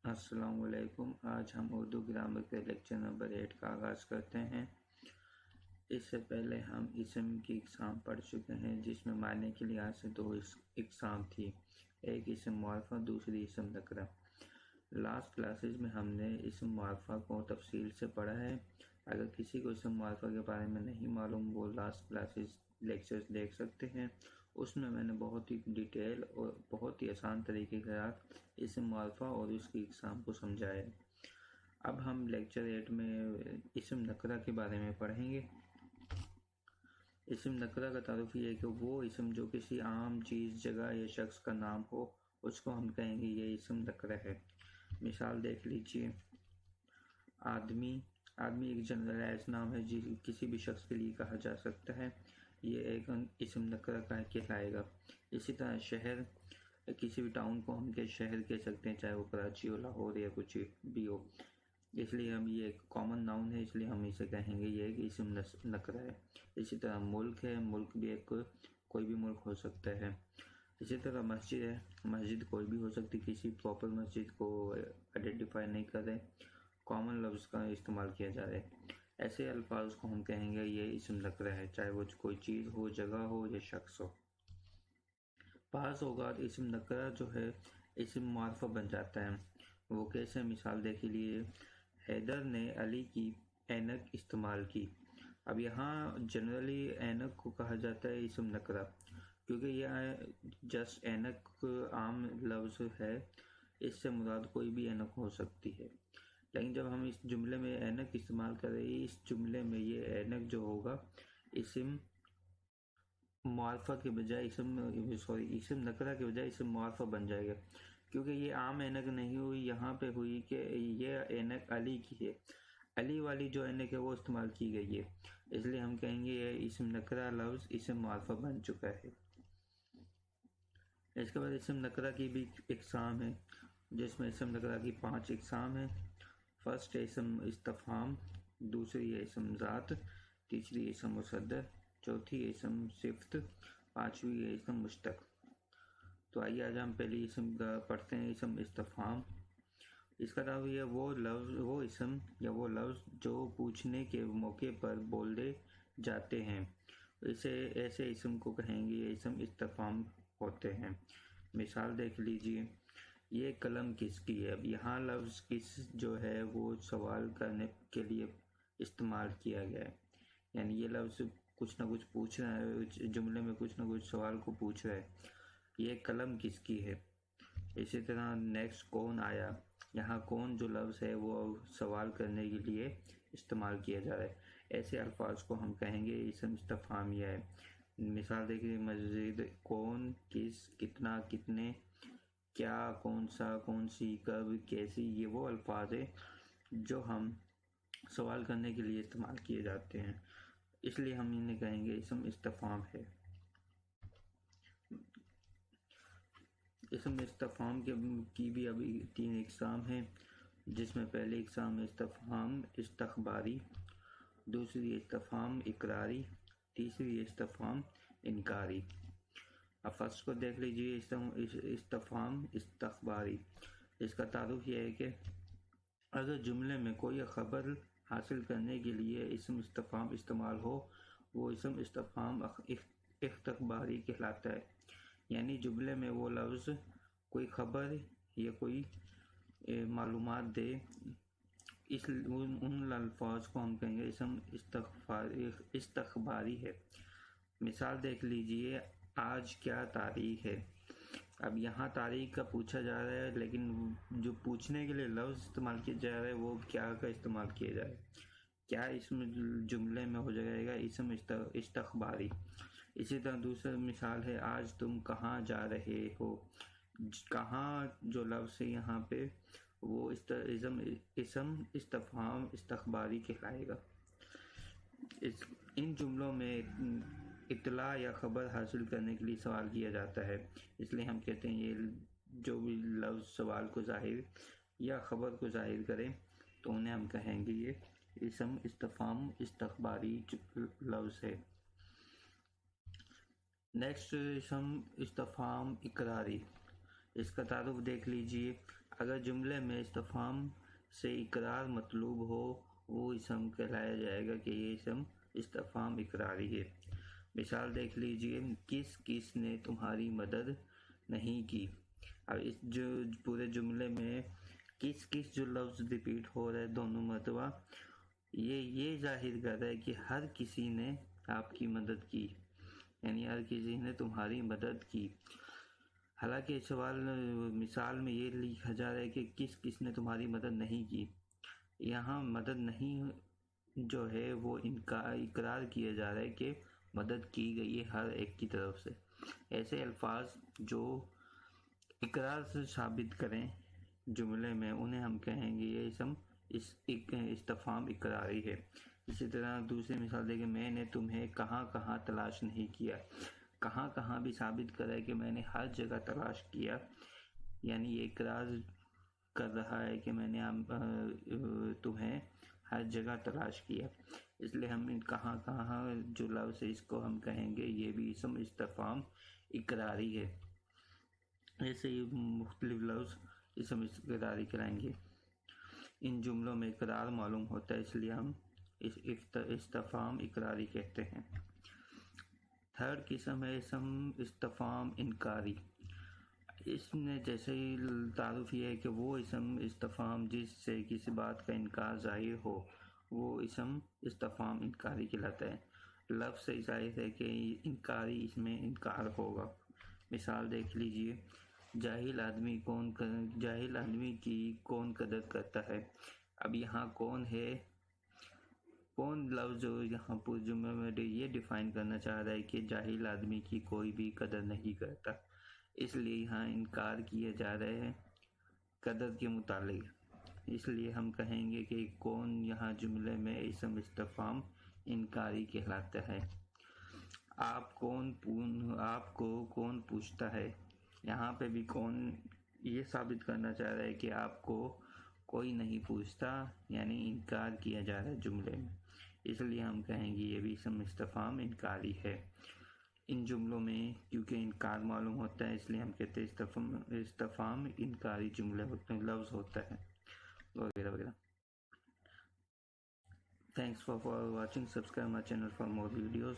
السلام علیکم۔ آج ہم اردو گرامر کے لیکچر نمبر 8 کا آغاز کرتے ہیں۔ اس سے پہلے ہم اسم کی اقسام پڑھ چکے ہیں، جس میں معنی کے لحاظ سے 2 اقسام تھی، ایک اسم معرفہ، دوسری اسم نکرہ۔ لاسٹ کلاسز میں ہم نے اسم معرفہ کو تفصیل سے پڑھا ہے۔ اگر کسی کو اسم معرفہ کے بارے میں نہیں معلوم، وہ لاسٹ کلاسز لیکچرز دیکھ سکتے ہیں۔ اس میں نے بہت ہی ڈیٹیل اور بہت ہی آسان طریقے کے ساتھ اسم معرفہ اور اس کی اقسام کو سمجھایا۔ اب ہم لیکچر 8 میں اسم نکرہ کے بارے میں پڑھیں گے۔ اسم نکرہ کا تعارف یہ ہے کہ وہ اسم جو کسی عام چیز، جگہ یا شخص کا نام ہو، اس کو ہم کہیں گے یہ اسم نکرہ ہے۔ مثال دیکھ لیجئے، آدمی ایک جنرلائز نام ہے، کسی بھی شخص کے لیے کہا جا سکتا ہے، یہ ایک اسم نکرہ کا کہلائے گا۔ اسی طرح شہر، کسی بھی ٹاؤن کو ہم شہر کہہ سکتے ہیں، چاہے وہ کراچی ہو، لاہور یا کچھ بھی ہو، اس لیے ہم یہ ایک کامن ناؤن ہے، اس لیے ہم اسے کہیں گے یہ ایک اسم نکرہ ہے۔ اسی طرح ملک ہے، ملک بھی ایک کوئی بھی ملک ہو سکتا ہے۔ اسی طرح مسجد ہے، مسجد کوئی بھی ہو سکتی، کسی پراپر مسجد کو آئیڈینٹیفائی نہیں کر رہے، کامن لفظ کا استعمال کیا جا رہا ہے۔ ایسے الفاظ کو ہم کہیں گے یہ اسم نکرہ ہے، چاہے وہ کوئی چیز ہو، جگہ ہو یا شخص ہو۔ بعض اوقات اسم نکرہ جو ہے اسم معرفہ بن جاتا ہے۔ وہ کیسے؟ مثال دیکھ لیے، حیدر نے علی کی اینک استعمال کی۔ اب یہاں جنرلی اینک کو کہا جاتا ہے اسم نکرہ، کیونکہ یہ جسٹ اینک عام لفظ ہے، اس سے مراد کوئی بھی اینک ہو سکتی ہے۔ لیکن جب ہم اس جملے میں اینک استعمال کر رہے ہیں، اس جملے میں یہ اینک جو ہوگا اسم معرفہ کے بجائے اسم نکرہ کے بجائے اسم معرفہ بن جائے گا، کیونکہ یہ عام اینک نہیں ہوئی، یہاں پہ ہوئی کہ یہ اینک علی کی ہے، علی والی جو اینک ہے وہ استعمال کی گئی ہے، اس لیے ہم کہیں گے یہ اسم نکرہ لفظ اسم معرفہ بن چکا ہے۔ اس کے بعد اسم نکرہ کی بھی اقسام ہے، جس میں اسم نکرہ کی 5 اقسام ہیں۔ فرسٹ اسم استفہام، دوسری اسم ذات، تیسری اسم مصدر، چوتھی اسم صفت، پانچویں اسم مشتق۔ تو آئیے آج ہم پہلی اسم کا پڑھتے ہیں، اسم استفہام۔ اس کا تعارف یہ وہ اسم یا وہ لفظ جو پوچھنے کے موقع پر بولے جاتے ہیں، ایسے اسم کو کہیں گے یہ اسم استفہام ہوتے ہیں۔ مثال دیکھ لیجئے، یہ قلم کس کی ہے۔ اب یہاں لفظ کس جو ہے وہ سوال کرنے کے لیے استعمال کیا گیا ہے، یعنی یہ لفظ کچھ نہ کچھ پوچھ رہا ہے، جملے میں کچھ نہ کچھ سوال کو پوچھ رہا ہے، یہ قلم کس کی ہے۔ اسی طرح نیکسٹ کون آیا، یہاں کون جو لفظ ہے وہ سوال کرنے کے لیے استعمال کیا جا رہا ہے، ایسے الفاظ کو ہم کہیں گے اسم استفہامیہ ہے۔ مثال دیکھیے، مزید، کون، کس، کتنا، کتنے، کیا، کون سا، کون سی، کب، کیسی، یہ وہ الفاظ ہیں جو ہم سوال کرنے کے لیے استعمال کیے جاتے ہیں، اس لیے ہم انہیں کہیں گے اسم استفہام ہے۔ اسم استفہام کی بھی ابھی 3 اقسام ہیں، جس میں پہلی اقسام استفہام استخباری، دوسری استفہام اقراری، تیسری استفہام انکاری۔ اب فرسٹ کو دیکھ لیجئے، استفہام استخباری۔ اس کا تعارف یہ ہے کہ اگر جملے میں کوئی خبر حاصل کرنے کے لیے اسم استفہام استعمال ہو، وہ اسم استفہام استخباری کہلاتا ہے، یعنی جملے میں وہ لفظ کوئی خبر یا کوئی معلومات دے، ان الفاظ کو ہم کہیں گے اسم استخباری ہے۔ مثال دیکھ لیجئے، آج کیا تاریخ ہے۔ اب یہاں تاریخ کا پوچھا جا رہا ہے، لیکن جو پوچھنے کے لیے لفظ استعمال کیا جا رہا ہے وہ کیا کا استعمال کیا جا رہا ہے، کیا اسم جملے میں ہو جائے گا اسم استخباری۔ اسی طرح دوسرا مثال ہے، آج تم کہاں جا رہے ہو۔ کہاں جو لفظ ہے یہاں پہ وہ اسم استفہام استخباری کہلائے گا۔ ان جملوں میں اطلاع یا خبر حاصل کرنے کے لیے سوال کیا جاتا ہے، اس لیے ہم کہتے ہیں یہ جو بھی لفظ سوال کو ظاہر یا خبر کو ظاہر کریں تو انہیں ہم کہیں گے یہ اسم استفہام استخباری لفظ ہے۔ نیکسٹ اسم استفہام اقراری۔ اس کا تعارف دیکھ لیجئے، اگر جملے میں استفہام سے اقرار مطلوب ہو وہ اسم کہلایا جائے گا کہ یہ اسم استفہام اقراری ہے۔ مثال دیکھ لیجئے، کس نے تمہاری مدد نہیں کی۔ اب اس جو پورے جملے میں کس جو لفظ ریپیٹ ہو رہا ہے دونوں مرتبہ، یہ ظاہر کر رہا ہے کہ ہر کسی نے آپ کی مدد کی، یعنی ہر کسی نے تمہاری مدد کی۔ حالانکہ مثال میں یہ لکھا جا رہا ہے کہ کس نے تمہاری مدد نہیں کی۔ یہاں مدد نہیں جو ہے وہ اقرار کیا جا رہا ہے کہ مدد کی گئی ہے ہر ایک کی طرف سے۔ ایسے الفاظ جو اقرار سے ثابت کریں جملے میں انہیں ہم کہیں گے یہ اسم استفہام اقراری ہے۔ اسی طرح دوسری مثال دیکھیں، میں نے تمہیں کہاں کہاں تلاش نہیں کیا۔ کہاں کہاں بھی ثابت کرا ہے کہ میں نے ہر جگہ تلاش کیا، یعنی یہ اقرار کر رہا ہے کہ میں نے تمہیں ہر جگہ تلاش کیا، اس لیے ہم کہاں کہاں جو لفظ ہے اس کو ہم کہیں گے یہ بھی اسم استفہام اقراری ہے۔ ایسے ہی مختلف لفظ اسم اقراری کرائیں گے۔ ان جملوں میں اقرار معلوم ہوتا ہے اس لیے ہم استفہام اقراری کہتے ہیں۔ تھرڈ قسم ہے اسم استفہام انکاری۔ اس نے جیسے ہی تعارف یہ ہے کہ وہ اسم استفہام جس سے کسی بات کا انکار ظاہر ہو وہ اسم استفہام انکاری کہلاتا ہے۔ لفظ سے ظاہر ہے کہ انکاری اس میں انکار ہوگا۔ مثال دیکھ لیجئے، جاہل آدمی کی کون قدر کرتا ہے۔ اب یہاں کون ہے، کون لفظ جو یہاں پورے جملے میں یہ ڈیفائن کرنا چاہ رہا ہے کہ جاہل آدمی کی کوئی بھی قدر نہیں کرتا، اس لیے یہاں انکار کیا جا رہا ہے قدر کے متعلق، اس لیے ہم کہیں گے کہ کون یہاں جملے میں اسم استفہام انکاری کہلاتا ہے۔ آپ کو کون پوچھتا ہے، یہاں پہ بھی کون یہ ثابت کرنا چاہ رہا ہے کہ آپ کو کوئی نہیں پوچھتا، یعنی انکار کیا جا رہا ہے جملے میں، اس لیے ہم کہیں گے یہ بھی اسم استفہام انکاری ہے۔ ان جملوں میں کیونکہ انکار معلوم ہوتا ہے اس لیے ہم کہتے ہیں استفہام انکاری جملے ہوتے ہیں، لفظ ہوتا ہے وغیرہ وغیرہ۔ Thanks for watching. Subscribe my channel for more videos.